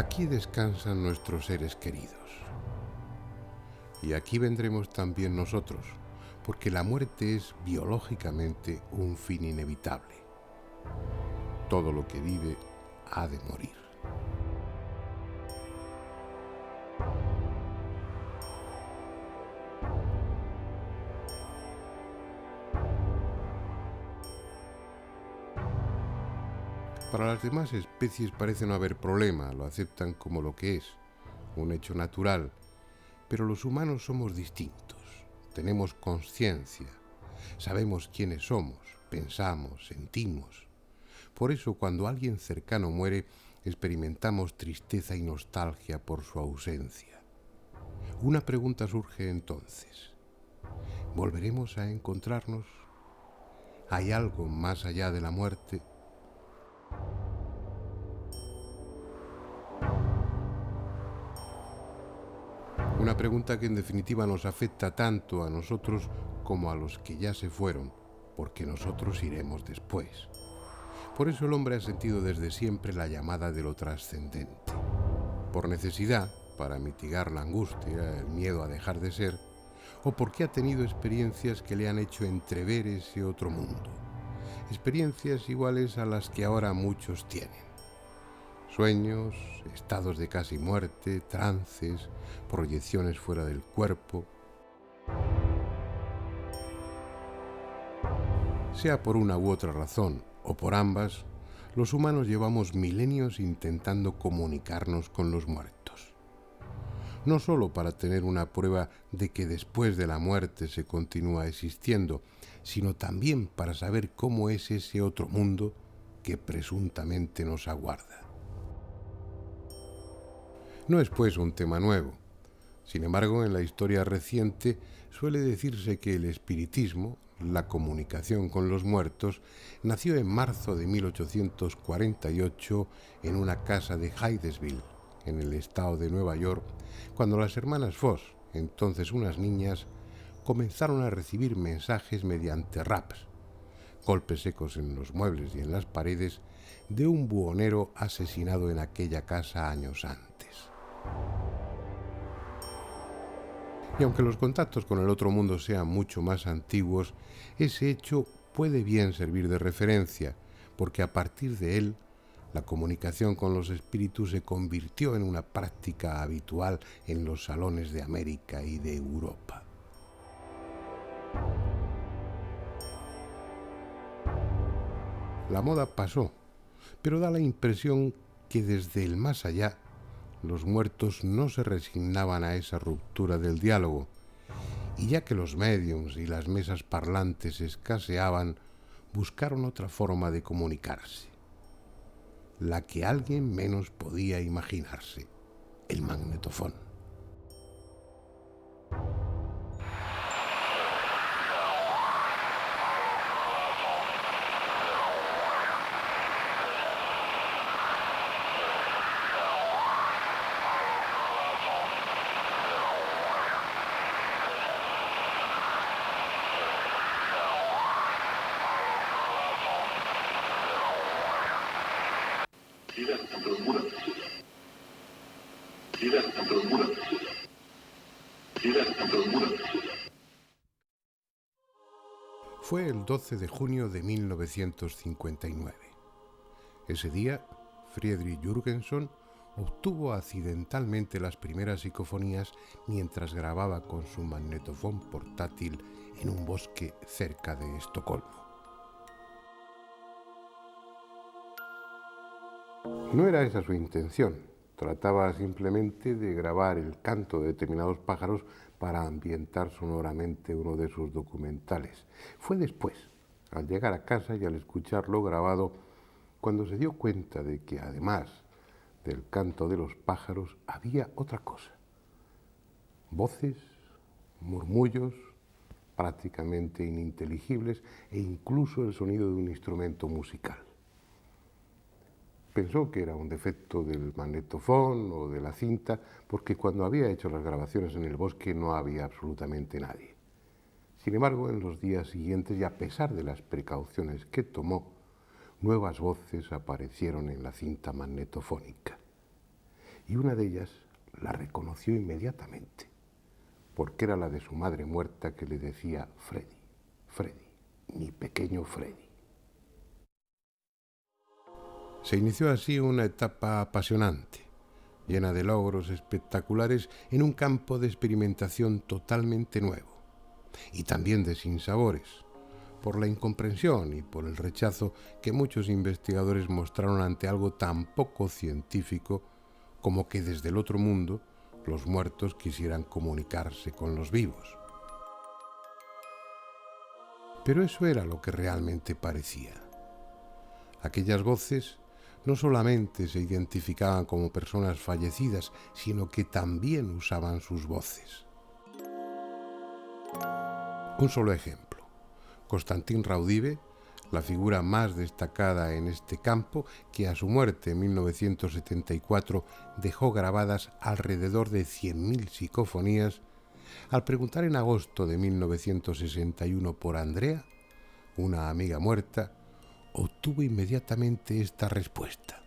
Aquí descansan nuestros seres queridos. Y aquí vendremos también nosotros, porque la muerte es biológicamente un fin inevitable. Todo lo que vive ha de morir. Para las demás especies parece no haber problema, lo aceptan como lo que es, un hecho natural, pero los humanos somos distintos, tenemos conciencia, sabemos quiénes somos, pensamos, sentimos. Por eso cuando alguien cercano muere, experimentamos tristeza y nostalgia por su ausencia. Una pregunta surge entonces. ¿Volveremos a encontrarnos? ¿Hay algo más allá de la muerte? Una pregunta que en definitiva nos afecta tanto a nosotros como a los que ya se fueron, porque nosotros iremos después. Por eso el hombre ha sentido desde siempre la llamada de lo trascendente. Por necesidad, para mitigar la angustia, el miedo a dejar de ser, o porque ha tenido experiencias que le han hecho entrever ese otro mundo. Experiencias iguales a las que ahora muchos tienen. Sueños, estados de casi muerte, trances, proyecciones fuera del cuerpo. Sea por una u otra razón, o por ambas, los humanos llevamos milenios intentando comunicarnos con los muertos. No solo para tener una prueba de que después de la muerte se continúa existiendo, sino también para saber cómo es ese otro mundo que presuntamente nos aguarda. No es pues un tema nuevo. Sin embargo, en la historia reciente suele decirse que el espiritismo, la comunicación con los muertos, nació en marzo de 1848 en una casa de Hydesville, en el estado de Nueva York, cuando las hermanas Foss, entonces unas niñas, comenzaron a recibir mensajes mediante raps, golpes secos en los muebles y en las paredes, de un buhonero asesinado en aquella casa años antes. Y aunque los contactos con el otro mundo sean mucho más antiguos, ese hecho puede bien servir de referencia, porque a partir de él, la comunicación con los espíritus se convirtió en una práctica habitual en los salones de América y de Europa. La moda pasó, pero da la impresión que desde el más allá, los muertos no se resignaban a esa ruptura del diálogo, y ya que los médiums y las mesas parlantes escaseaban, buscaron otra forma de comunicarse, la que alguien menos podía imaginarse: el magnetofón. Fue el 12 de junio de 1959. Ese día, Friedrich Jürgenson obtuvo accidentalmente las primeras psicofonías mientras grababa con su magnetofón portátil en un bosque cerca de Estocolmo. No era esa su intención. Trataba simplemente de grabar el canto de determinados pájaros para ambientar sonoramente uno de sus documentales. Fue después, al llegar a casa y al escucharlo grabado, cuando se dio cuenta de que además del canto de los pájaros había otra cosa. Voces, murmullos, prácticamente ininteligibles, e incluso el sonido de un instrumento musical. Pensó que era un defecto del magnetofón o de la cinta, porque cuando había hecho las grabaciones en el bosque no había absolutamente nadie. Sin embargo, en los días siguientes, y a pesar de las precauciones que tomó, nuevas voces aparecieron en la cinta magnetofónica. y una de ellas la reconoció inmediatamente, porque era la de su madre muerta que le decía Freddy, Freddy, mi pequeño Freddy. Se inició así una etapa apasionante, llena de logros espectaculares en un campo de experimentación totalmente nuevo, y también de sinsabores, por la incomprensión y por el rechazo que muchos investigadores mostraron ante algo tan poco científico como que desde el otro mundo los muertos quisieran comunicarse con los vivos. Pero eso era lo que realmente parecía. Aquellas voces no solamente se identificaban como personas fallecidas, sino que también usaban sus voces. Un solo ejemplo. Constantin Raudive, la figura más destacada en este campo, que a su muerte en 1974 dejó grabadas alrededor de 100.000 psicofonías, al preguntar en agosto de 1961 por Andrea, una amiga muerta, obtuvo inmediatamente esta respuesta.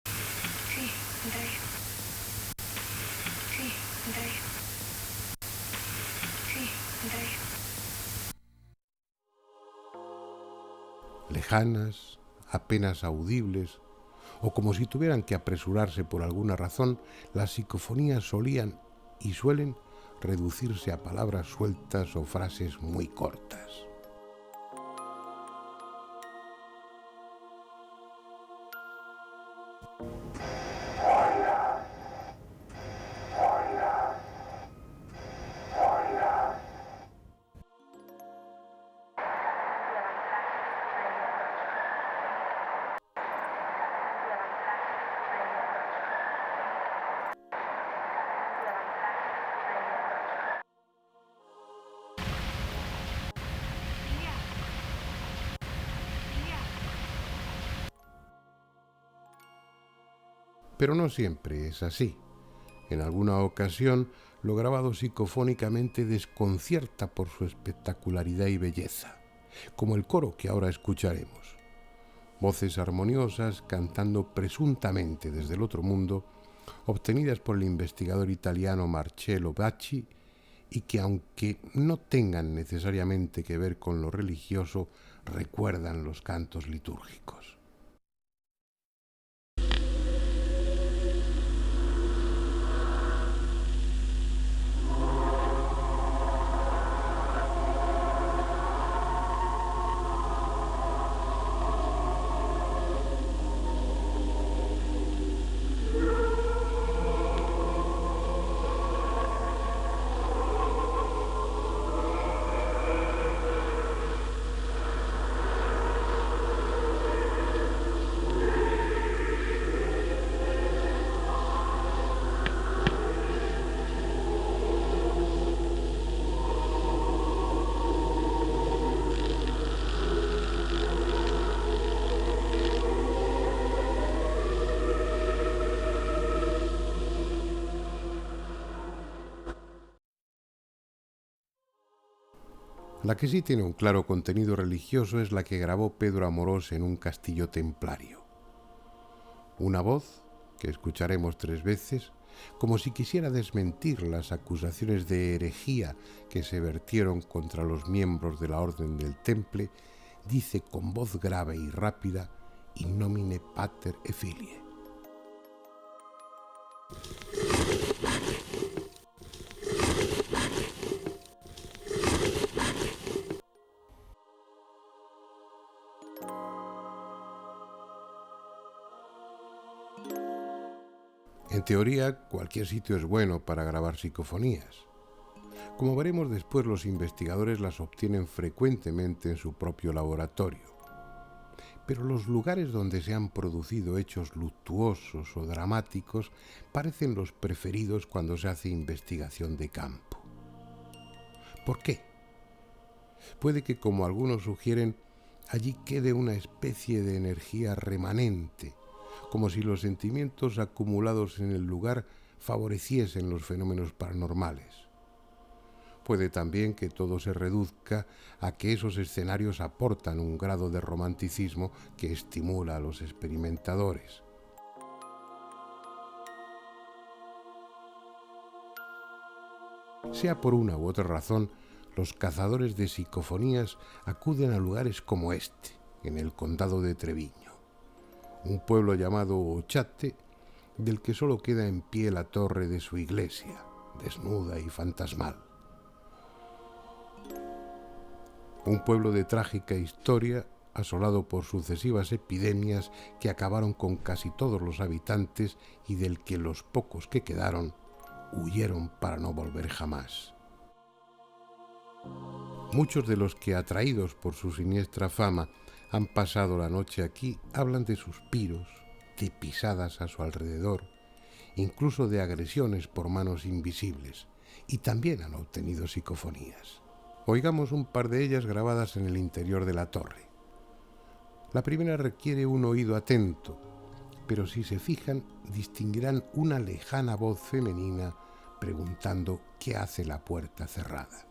Sí, Andrea. Sí, Andrea. Sí, Andrea. Lejanas, apenas audibles, o como si tuvieran que apresurarse por alguna razón, las psicofonías solían y suelen reducirse a palabras sueltas o frases muy cortas. Pero no siempre es así. En alguna ocasión, lo grabado psicofónicamente desconcierta por su espectacularidad y belleza, como el coro que ahora escucharemos. Voces armoniosas cantando presuntamente desde el otro mundo, obtenidas por el investigador italiano Marcello Bacci, y que, aunque no tengan necesariamente que ver con lo religioso, recuerdan los cantos litúrgicos. La que sí tiene un claro contenido religioso es la que grabó Pedro Amorós en un castillo templario. Una voz, que escucharemos 3 veces, como si quisiera desmentir las acusaciones de herejía que se vertieron contra los miembros de la Orden del Temple, dice con voz grave y rápida: In nomine Pater et Filii. En teoría, cualquier sitio es bueno para grabar psicofonías. Como veremos después, los investigadores las obtienen frecuentemente en su propio laboratorio. Pero los lugares donde se han producido hechos luctuosos o dramáticos parecen los preferidos cuando se hace investigación de campo. ¿Por qué? Puede que, como algunos sugieren, allí quede una especie de energía remanente, como si los sentimientos acumulados en el lugar favoreciesen los fenómenos paranormales. Puede también que todo se reduzca a que esos escenarios aportan un grado de romanticismo que estimula a los experimentadores. Sea por una u otra razón, los cazadores de psicofonías acuden a lugares como este, en el condado de Treviño, un pueblo llamado Ochate, del que solo queda en pie la torre de su iglesia, desnuda y fantasmal. Un pueblo de trágica historia, asolado por sucesivas epidemias que acabaron con casi todos los habitantes y del que los pocos que quedaron huyeron para no volver jamás. Muchos de los que, atraídos por su siniestra fama, han pasado la noche aquí, hablan de suspiros, de pisadas a su alrededor, incluso de agresiones por manos invisibles, y también han obtenido psicofonías. Oigamos un par de ellas grabadas en el interior de la torre. La primera requiere un oído atento, pero si se fijan, distinguirán una lejana voz femenina preguntando qué hace la puerta cerrada.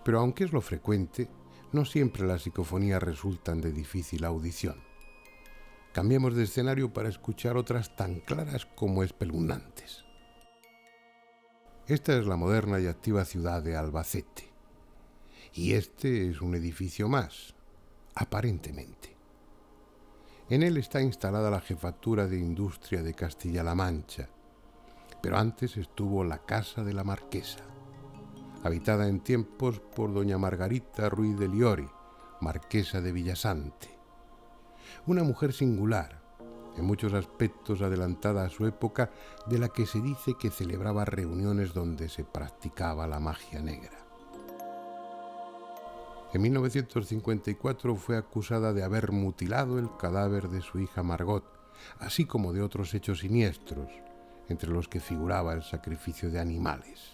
Pero aunque es lo frecuente, no siempre las psicofonías resultan de difícil audición. Cambiemos de escenario para escuchar otras tan claras como espeluznantes. Esta es la moderna y activa ciudad de Albacete. Y este es un edificio más, aparentemente. En él está instalada la Jefatura de Industria de Castilla-La Mancha, pero antes estuvo la Casa de la Marquesa, habitada en tiempos por doña Margarita Ruiz de Liori, marquesa de Villasante. Una mujer singular, en muchos aspectos adelantada a su época, de la que se dice que celebraba reuniones donde se practicaba la magia negra. En 1954 fue acusada de haber mutilado el cadáver de su hija Margot, así como de otros hechos siniestros, entre los que figuraba el sacrificio de animales.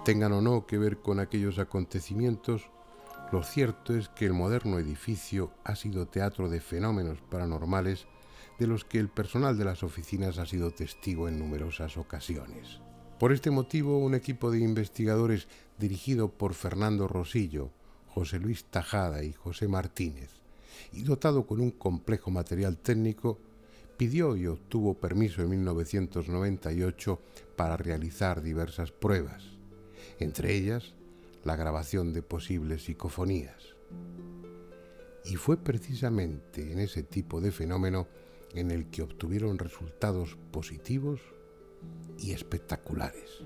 Tengan o no que ver con aquellos acontecimientos, lo cierto es que el moderno edificio ha sido teatro de fenómenos paranormales de los que el personal de las oficinas ha sido testigo en numerosas ocasiones. Por este motivo, un equipo de investigadores dirigido por Fernando Rosillo, José Luis Tajada y José Martínez, y dotado con un complejo material técnico, pidió y obtuvo permiso en 1998 para realizar diversas pruebas, entre ellas la grabación de posibles psicofonías. Y fue precisamente en ese tipo de fenómeno en el que obtuvieron resultados positivos y espectaculares.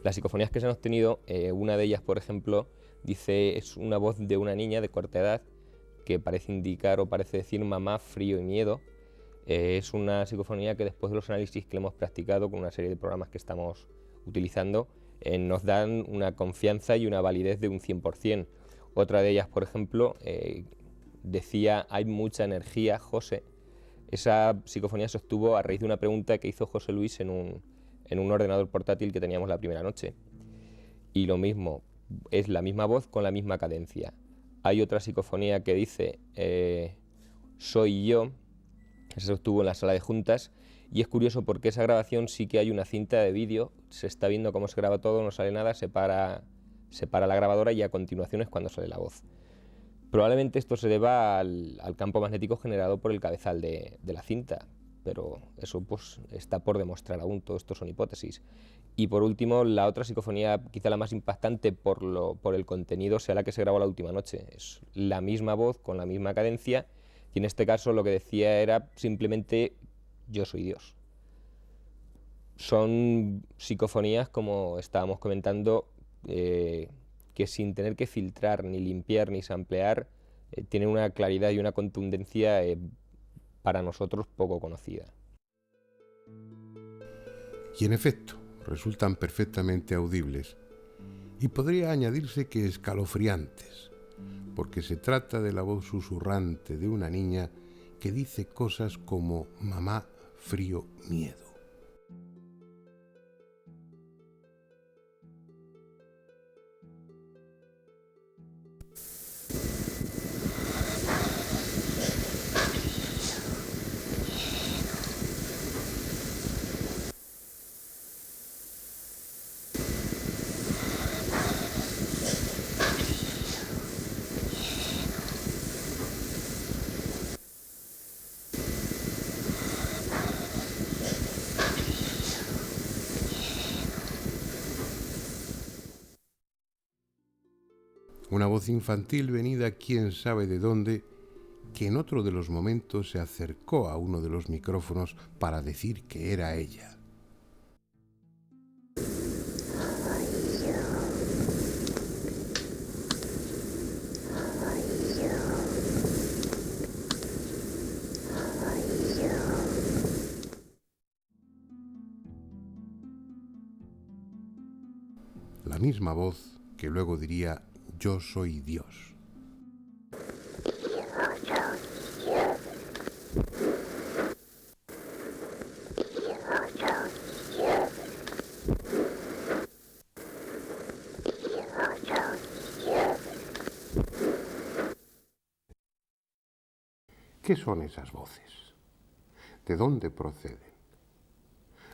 Las psicofonías que se han obtenido, una de ellas, por ejemplo, dice, es una voz de una niña de corta edad que parece indicar o parece decir mamá, frío y miedo. Es una psicofonía que después de los análisis que hemos practicado con una serie de programas que estamos utilizando, nos dan una confianza y una validez de un 100%. Otra de ellas, por ejemplo, decía, hay mucha energía, José. Esa psicofonía se obtuvo a raíz de una pregunta que hizo José Luis en un ordenador portátil que teníamos la primera noche. Y lo mismo, es la misma voz con la misma cadencia. Hay otra psicofonía que dice, soy yo. Esa se obtuvo en la sala de juntas y es curioso porque esa grabación sí que hay una cinta de vídeo, se está viendo cómo se graba todo, no sale nada, se para la grabadora y a continuación es cuando sale la voz. Probablemente esto se deba al campo magnético generado por el cabezal de la cinta, pero eso pues está por demostrar aún, todo esto son hipótesis. Y por último, la otra psicofonía, quizá la más impactante por el contenido, sea la que se grabó la última noche. Es la misma voz con la misma cadencia y en este caso lo que decía era simplemente yo soy Dios. Son psicofonías, como estábamos comentando, que sin tener que filtrar, ni limpiar, ni samplear, tienen una claridad y una contundencia para nosotros poco conocida. Y en efecto, resultan perfectamente audibles. Y podría añadirse que escalofriantes, porque se trata de la voz susurrante de una niña que dice cosas como mamá, frío, miedo. Una voz infantil venida quién sabe de dónde, que en otro de los momentos se acercó a uno de los micrófonos para decir que era ella. La misma voz que luego diría: yo soy Dios. ¿Qué son esas voces? ¿De dónde proceden?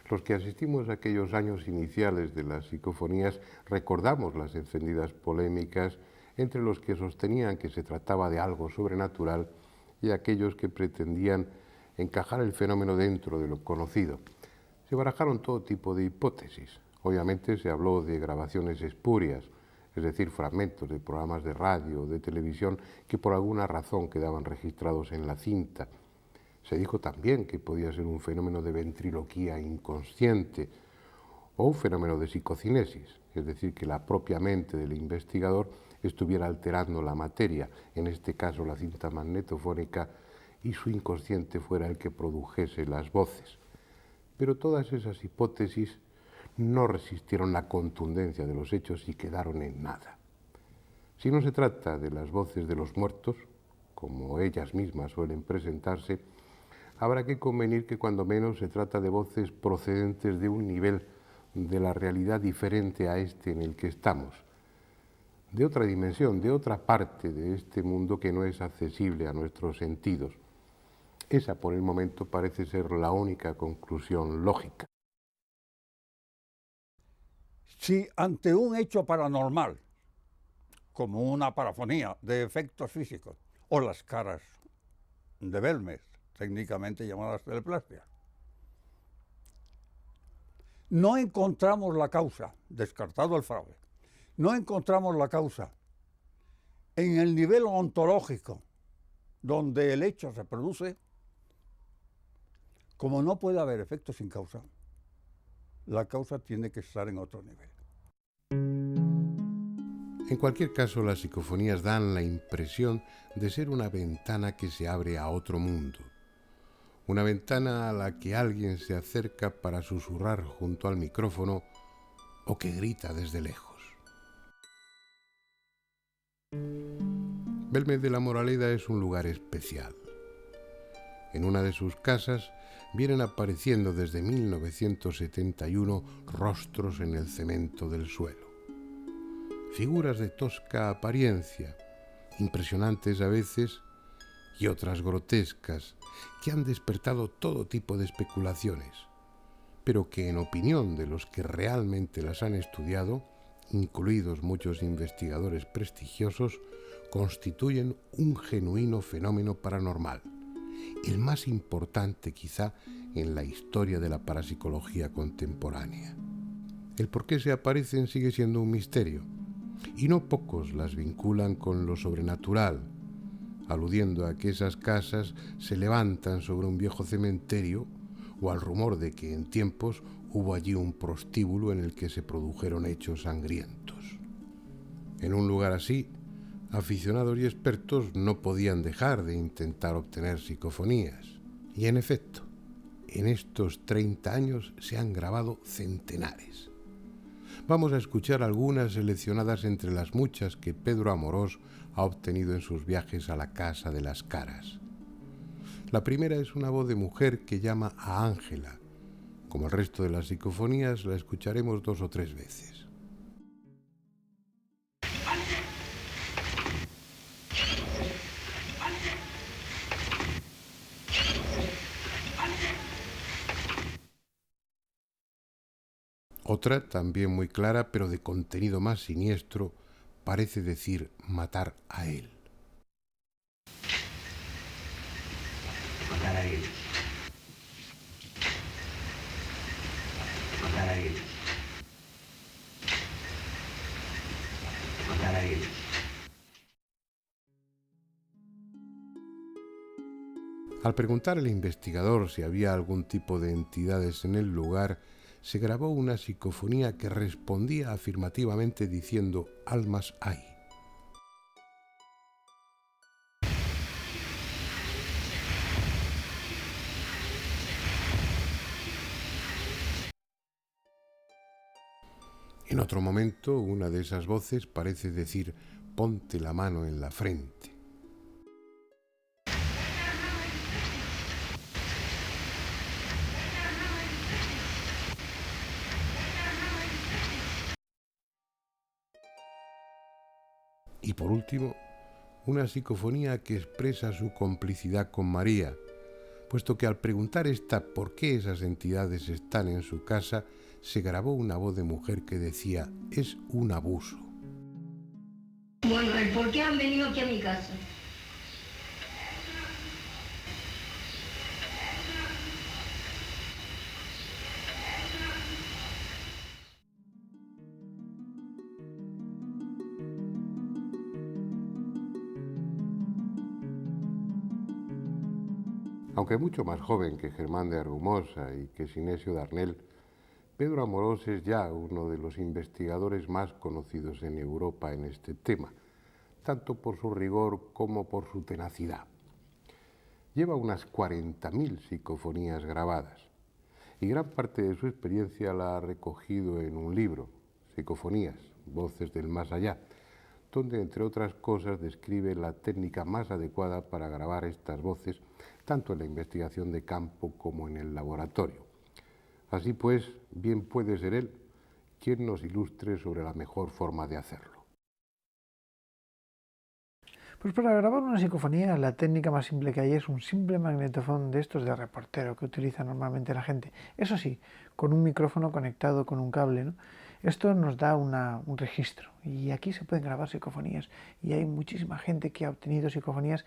Los que asistimos a aquellos años iniciales de las psicofonías recordamos las encendidas polémicas entre los que sostenían que se trataba de algo sobrenatural y aquellos que pretendían encajar el fenómeno dentro de lo conocido. Se barajaron todo tipo de hipótesis. Obviamente se habló de grabaciones espurias, es decir, fragmentos de programas de radio o de televisión que por alguna razón quedaban registrados en la cinta. Se dijo también que podía ser un fenómeno de ventriloquía inconsciente o un fenómeno de psicocinesis, es decir, que la propia mente del investigador estuviera alterando la materia, en este caso la cinta magnetofónica, y su inconsciente fuera el que produjese las voces. Pero todas esas hipótesis no resistieron la contundencia de los hechos y quedaron en nada. Si no se trata de las voces de los muertos, como ellas mismas suelen presentarse, habrá que convenir que cuando menos se trata de voces procedentes de un nivel de la realidad diferente a este en el que estamos, de otra dimensión, de otra parte de este mundo que no es accesible a nuestros sentidos. Esa, por el momento, parece ser la única conclusión lógica. Si ante un hecho paranormal, como una parafonía de efectos físicos, o las caras de Belmez, técnicamente llamadas teleplastia, no encontramos la causa, descartado el fraude, no encontramos la causa en el nivel ontológico donde el hecho se produce, como no puede haber efecto sin causa, la causa tiene que estar en otro nivel. En cualquier caso, las psicofonías dan la impresión de ser una ventana que se abre a otro mundo. Una ventana a la que alguien se acerca para susurrar junto al micrófono o que grita desde lejos. Belmez de la Moraleda es un lugar especial. En una de sus casas vienen apareciendo desde 1971 rostros en el cemento del suelo. Figuras de tosca apariencia, impresionantes a veces y otras grotescas, que han despertado todo tipo de especulaciones, pero que en opinión de los que realmente las han estudiado, incluidos muchos investigadores prestigiosos, constituyen un genuino fenómeno paranormal, el más importante quizá en la historia de la parapsicología contemporánea. El por qué se aparecen sigue siendo un misterio, y no pocos las vinculan con lo sobrenatural, aludiendo a que esas casas se levantan sobre un viejo cementerio o al rumor de que en tiempos hubo allí un prostíbulo en el que se produjeron hechos sangrientos. En un lugar así, Aficionados y expertos no podían dejar de intentar obtener psicofonías. Y en efecto, en estos 30 años se han grabado centenares. Vamos a escuchar algunas seleccionadas entre las muchas que Pedro Amorós ha obtenido en sus viajes a la Casa de las Caras. La primera es una voz de mujer que llama a Ángela. Como el resto de las psicofonías, la escucharemos 2 o 3 veces. Otra, también muy clara, pero de contenido más siniestro, parece decir matar a él. Matar a él. Matar a él. Matar a él. Al preguntar al investigador si había algún tipo de entidades en el lugar, se grabó una psicofonía que respondía afirmativamente diciendo almas hay. En otro momento, una de esas voces parece decir ponte la mano en la frente. Y por último, una psicofonía que expresa su complicidad con María, puesto que al preguntar esta por qué esas entidades están en su casa, se grabó una voz de mujer que decía, es un abuso. Bueno, el por qué han venido aquí a mi casa. Aunque mucho más joven que Germán de Argumosa y que Sinesio Darnel, Pedro Amorós es ya uno de los investigadores más conocidos en Europa en este tema, tanto por su rigor como por su tenacidad. Lleva unas 40.000 psicofonías grabadas y gran parte de su experiencia la ha recogido en un libro, Psicofonías, Voces del Más Allá, donde, entre otras cosas, describe la técnica más adecuada para grabar estas voces, tanto en la investigación de campo como en el laboratorio. Así pues, bien puede ser él quien nos ilustre sobre la mejor forma de hacerlo. Pues para grabar una psicofonía, la técnica más simple que hay es un simple magnetofón de estos de reportero que utiliza normalmente la gente. Eso sí, con un micrófono conectado con un cable, ¿no? Esto nos da un registro y aquí se pueden grabar psicofonías y hay muchísima gente que ha obtenido psicofonías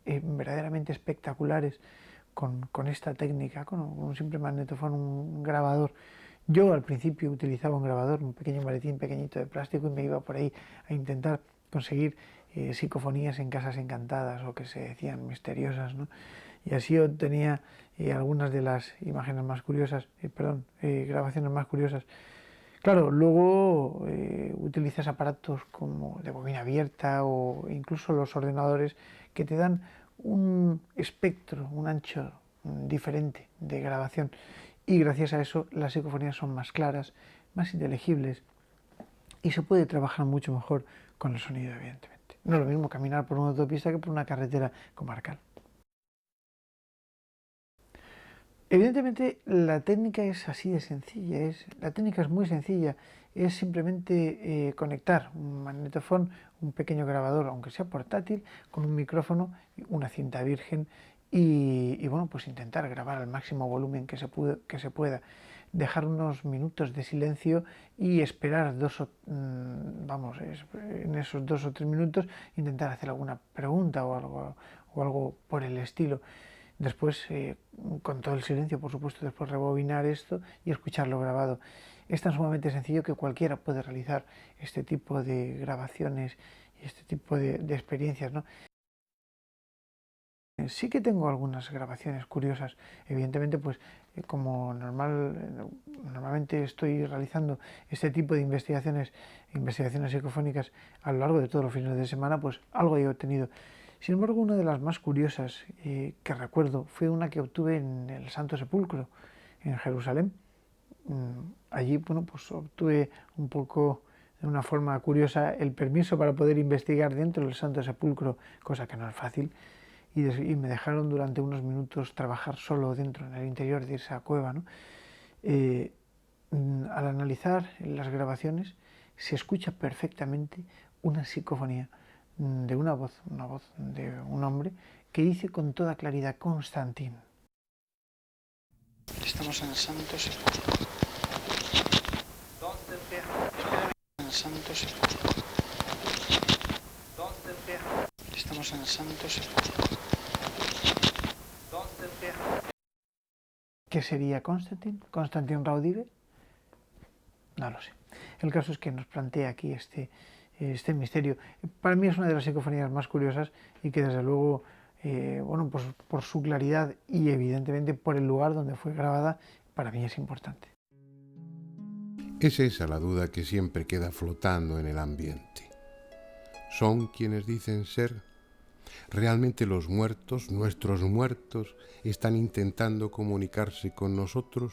verdaderamente espectaculares con esta técnica, con un simple magnetofón, un grabador. Yo al principio utilizaba un grabador, un pequeño maletín pequeñito de plástico y me iba por ahí a intentar conseguir psicofonías en casas encantadas o que se decían misteriosas, ¿no? Y así obtenía algunas de las imágenes más curiosas, grabaciones más curiosas. Claro, luego utilizas aparatos como de bobina abierta o incluso los ordenadores que te dan un espectro, un ancho diferente de grabación y gracias a eso las psicofonías son más claras, más inteligibles y se puede trabajar mucho mejor con el sonido, evidentemente. No es lo mismo caminar por una autopista que por una carretera comarcal. Evidentemente la técnica es así de sencilla, la técnica es muy sencilla, es simplemente conectar un magnetofón, un pequeño grabador, aunque sea portátil, con un micrófono, una cinta virgen y bueno, pues intentar grabar al máximo volumen que se pueda, dejar unos minutos de silencio y esperar en esos 2 o 3 minutos intentar hacer alguna pregunta o algo por el estilo. Después, con todo el silencio, por supuesto, después rebobinar esto y escucharlo grabado. Es tan sumamente sencillo que cualquiera puede realizar este tipo de grabaciones y este tipo de experiencias, ¿no? Sí que tengo algunas grabaciones curiosas. Evidentemente, pues como normalmente estoy realizando este tipo de investigaciones psicofónicas a lo largo de todos los fines de semana, pues algo he obtenido. Sin embargo, una de las más curiosas que recuerdo fue una que obtuve en el Santo Sepulcro, en Jerusalén. Allí, bueno, pues obtuve un poco, de una forma curiosa, el permiso para poder investigar dentro del Santo Sepulcro, cosa que no es fácil, y me dejaron durante unos minutos trabajar solo dentro, en el interior de esa cueva, ¿no? Al analizar las grabaciones se escucha perfectamente una psicofonía de una voz de un hombre que dice con toda claridad: Constantín. Estamos en el Santo Sepulcro. En el Santo Sepulcro. Estamos en el Santo Sepulcro. ¿Qué sería Constantín? ¿Constantín Raudive? No lo sé. El caso es que nos plantea aquí este misterio. Para mí es una de las psicofonías más curiosas y que desde luego, bueno, pues por su claridad y evidentemente por el lugar donde fue grabada, para mí es importante. Es esa la duda que siempre queda flotando en el ambiente. ¿Son quienes dicen ser? ¿Realmente los muertos, nuestros muertos, están intentando comunicarse con nosotros?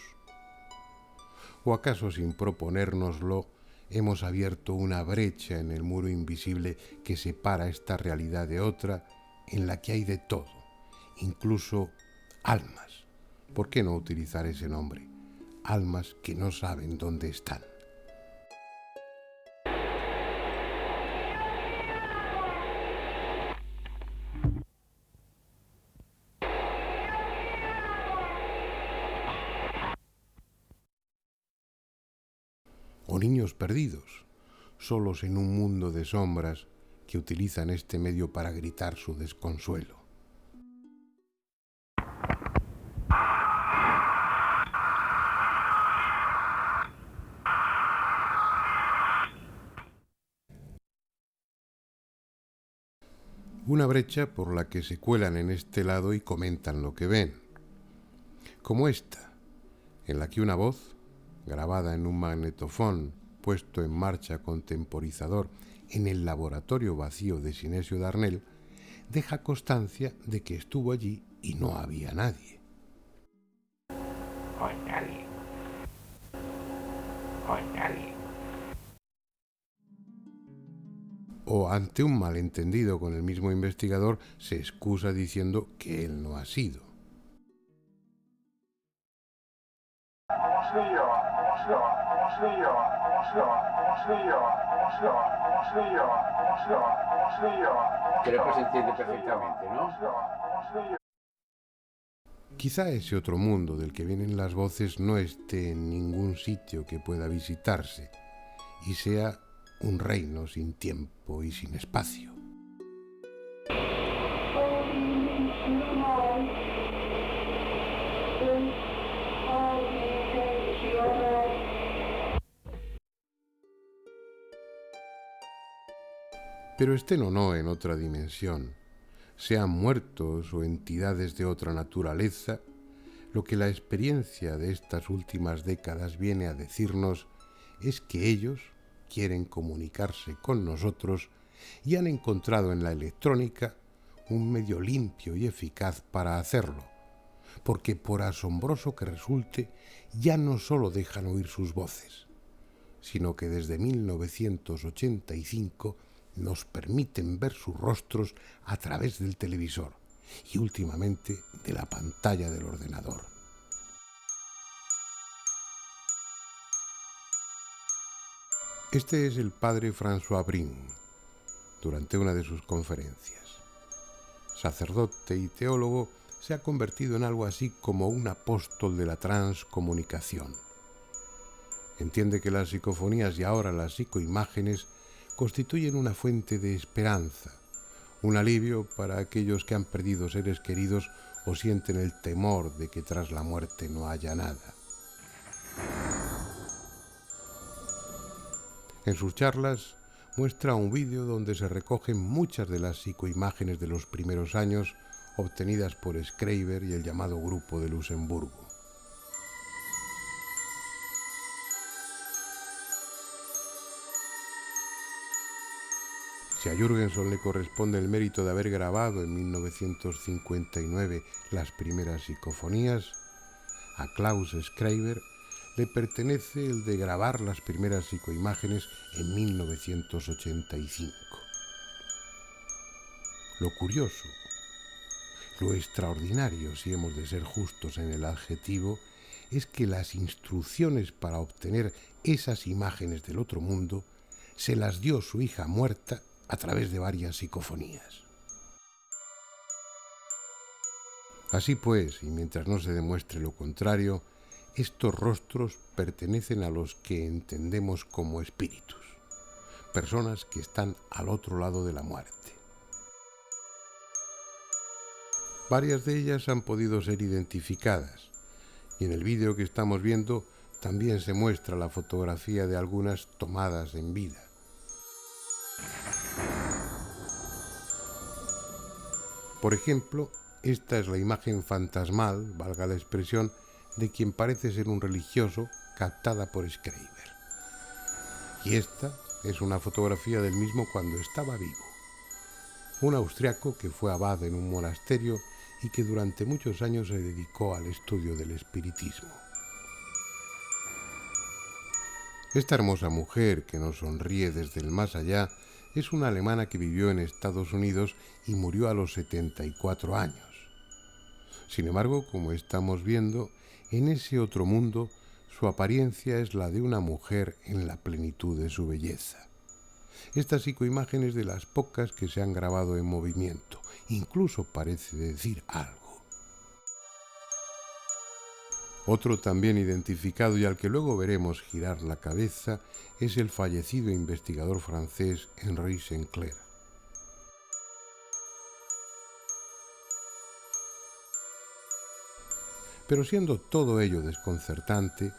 ¿O acaso, sin proponérnoslo, hemos abierto una brecha en el muro invisible que separa esta realidad de otra, en la que hay de todo, incluso almas? ¿Por qué no utilizar ese nombre? Almas que no saben dónde están. O niños perdidos, solos en un mundo de sombras que utilizan este medio para gritar su desconsuelo. Una brecha por la que se cuelan en este lado y comentan lo que ven. Como esta, en la que una voz, grabada en un magnetofón puesto en marcha con temporizador en el laboratorio vacío de Sinesio Darnell, deja constancia de que estuvo allí y no había nadie. O ante un malentendido con el mismo investigador, se excusa diciendo que él no ha sido. Creo que se entiende perfectamente, ¿no? Quizá ese otro mundo del que vienen las voces no esté en ningún sitio que pueda visitarse y sea un reino sin tiempo y sin espacio. Pero estén o no en otra dimensión, sean muertos o entidades de otra naturaleza, lo que la experiencia de estas últimas décadas viene a decirnos es que ellos quieren comunicarse con nosotros y han encontrado en la electrónica un medio limpio y eficaz para hacerlo, porque por asombroso que resulte, ya no solo dejan oír sus voces, sino que desde 1985 nos permiten ver sus rostros a través del televisor y últimamente de la pantalla del ordenador. Este es el padre François Brin, durante una de sus conferencias. Sacerdote y teólogo, se ha convertido en algo así como un apóstol de la transcomunicación. Entiende que las psicofonías y ahora las psicoimágenes constituyen una fuente de esperanza, un alivio para aquellos que han perdido seres queridos o sienten el temor de que tras la muerte no haya nada. En sus charlas muestra un vídeo donde se recogen muchas de las psicoimágenes de los primeros años obtenidas por Schreiber y el llamado Grupo de Luxemburgo. Si a Jürgenson le corresponde el mérito de haber grabado en 1959 las primeras psicofonías, a Klaus Schreiber le pertenece el de grabar las primeras psicoimágenes en 1985. Lo curioso, lo extraordinario, si hemos de ser justos en el adjetivo, es que las instrucciones para obtener esas imágenes del otro mundo se las dio su hija muerta a través de varias psicofonías. Así pues, y mientras no se demuestre lo contrario, estos rostros pertenecen a los que entendemos como espíritus, personas que están al otro lado de la muerte. Varias de ellas han podido ser identificadas, y en el vídeo que estamos viendo también se muestra la fotografía de algunas tomadas en vida. Por ejemplo, esta es la imagen fantasmal, valga la expresión, de quien parece ser un religioso captada por Schreiber. Y esta es una fotografía del mismo cuando estaba vivo. Un austriaco que fue abad en un monasterio y que durante muchos años se dedicó al estudio del espiritismo. Esta hermosa mujer que nos sonríe desde el más allá es una alemana que vivió en Estados Unidos y murió a los 74 años. Sin embargo, como estamos viendo, en ese otro mundo su apariencia es la de una mujer en la plenitud de su belleza. Esta psicoimagen es de las pocas que se han grabado en movimiento, incluso parece decir algo. Otro también identificado y al que luego veremos girar la cabeza es el fallecido investigador francés Henri Sinclair. Pero siendo todo ello desconcertante,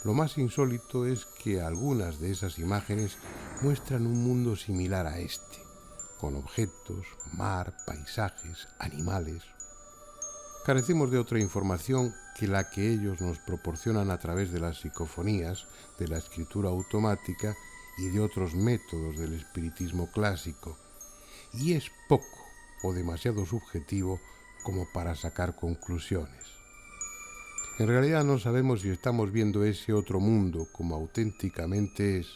lo más insólito es que algunas de esas imágenes muestran un mundo similar a este, con objetos, mar, paisajes, animales. Carecemos de otra información que la que ellos nos proporcionan a través de las psicofonías, de la escritura automática y de otros métodos del espiritismo clásico, y es poco o demasiado subjetivo como para sacar conclusiones. En realidad no sabemos si estamos viendo ese otro mundo como auténticamente es,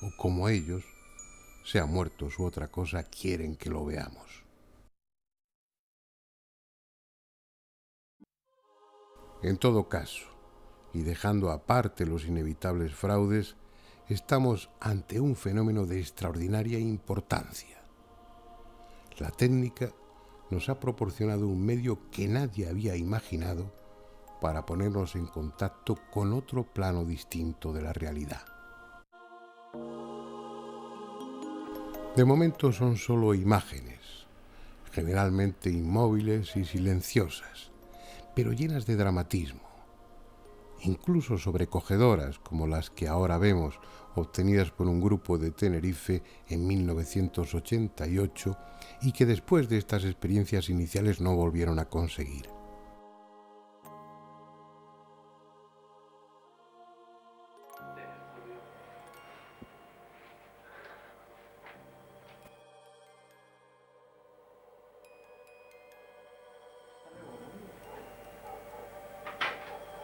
o como ellos, sean muertos u otra cosa, quieren que lo veamos. En todo caso, y dejando aparte los inevitables fraudes, estamos ante un fenómeno de extraordinaria importancia. La técnica nos ha proporcionado un medio que nadie había imaginado para ponernos en contacto con otro plano distinto de la realidad. De momento son solo imágenes, generalmente inmóviles y silenciosas, pero llenas de dramatismo, incluso sobrecogedoras como las que ahora vemos, obtenidas por un grupo de Tenerife en 1988 y que después de estas experiencias iniciales no volvieron a conseguir.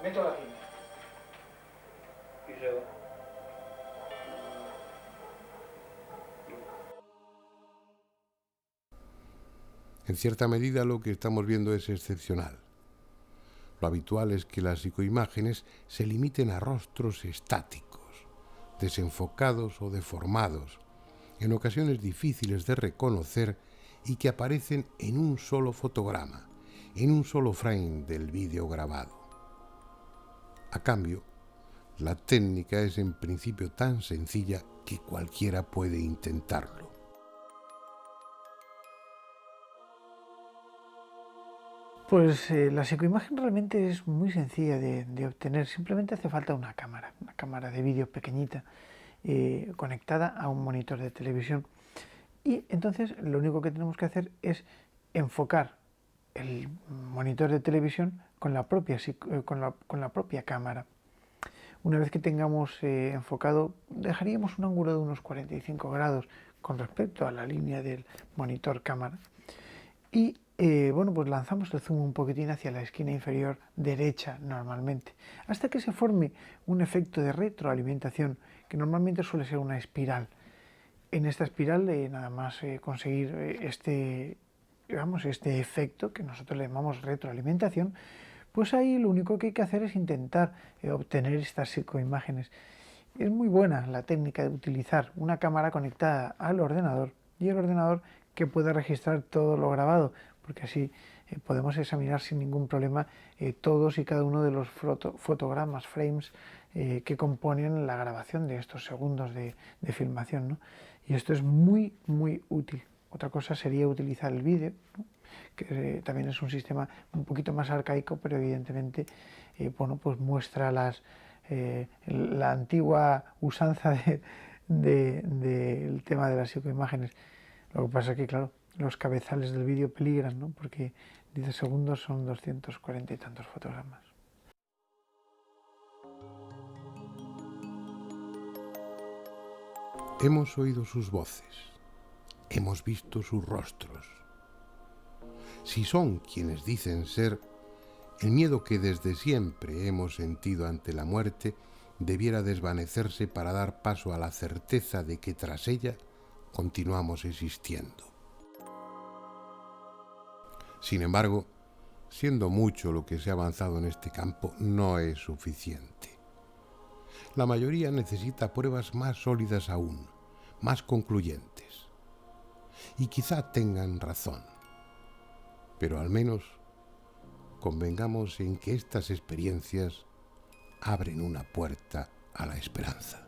Meto la línea. Y luego. En cierta medida lo que estamos viendo es excepcional. Lo habitual es que las psicoimágenes se limiten a rostros estáticos, desenfocados o deformados, en ocasiones difíciles de reconocer y que aparecen en un solo fotograma, en un solo frame del vídeo grabado. A cambio, la técnica es en principio tan sencilla que cualquiera puede intentarlo. Pues la psicoimagen realmente es muy sencilla de obtener, simplemente hace falta una cámara de vídeo pequeñita conectada a un monitor de televisión. Y entonces lo único que tenemos que hacer es enfocar el monitor de televisión con la propia cámara. Una vez que tengamos enfocado, dejaríamos un ángulo de unos 45 grados con respecto a la línea del monitor cámara y bueno, pues lanzamos el zoom un poquitín hacia la esquina inferior derecha normalmente, hasta que se forme un efecto de retroalimentación que normalmente suele ser una espiral. En esta espiral nada más conseguir este efecto que nosotros le llamamos retroalimentación, pues ahí lo único que hay que hacer es intentar obtener estas psicoimágenes. Es muy buena la técnica de utilizar una cámara conectada al ordenador y el ordenador que pueda registrar todo lo grabado, porque así podemos examinar sin ningún problema todos y cada uno de los fotogramas, frames que componen la grabación de estos segundos de filmación, ¿no? Y esto es muy, muy útil. Otra cosa sería utilizar el vídeo, ¿no? Que también es un sistema un poquito más arcaico, pero evidentemente bueno, pues muestra la antigua usanza del tema de las psicoimágenes. Lo que pasa es que, claro, los cabezales del vídeo peligran, ¿no? Porque 10 segundos son 240 y tantos fotogramas. Hemos oído sus voces, hemos visto sus rostros. Si son quienes dicen ser, el miedo que desde siempre hemos sentido ante la muerte debiera desvanecerse para dar paso a la certeza de que tras ella continuamos existiendo. Sin embargo, siendo mucho lo que se ha avanzado en este campo, no es suficiente. La mayoría necesita pruebas más sólidas aún, más concluyentes. Y quizá tengan razón, pero al menos convengamos en que estas experiencias abren una puerta a la esperanza.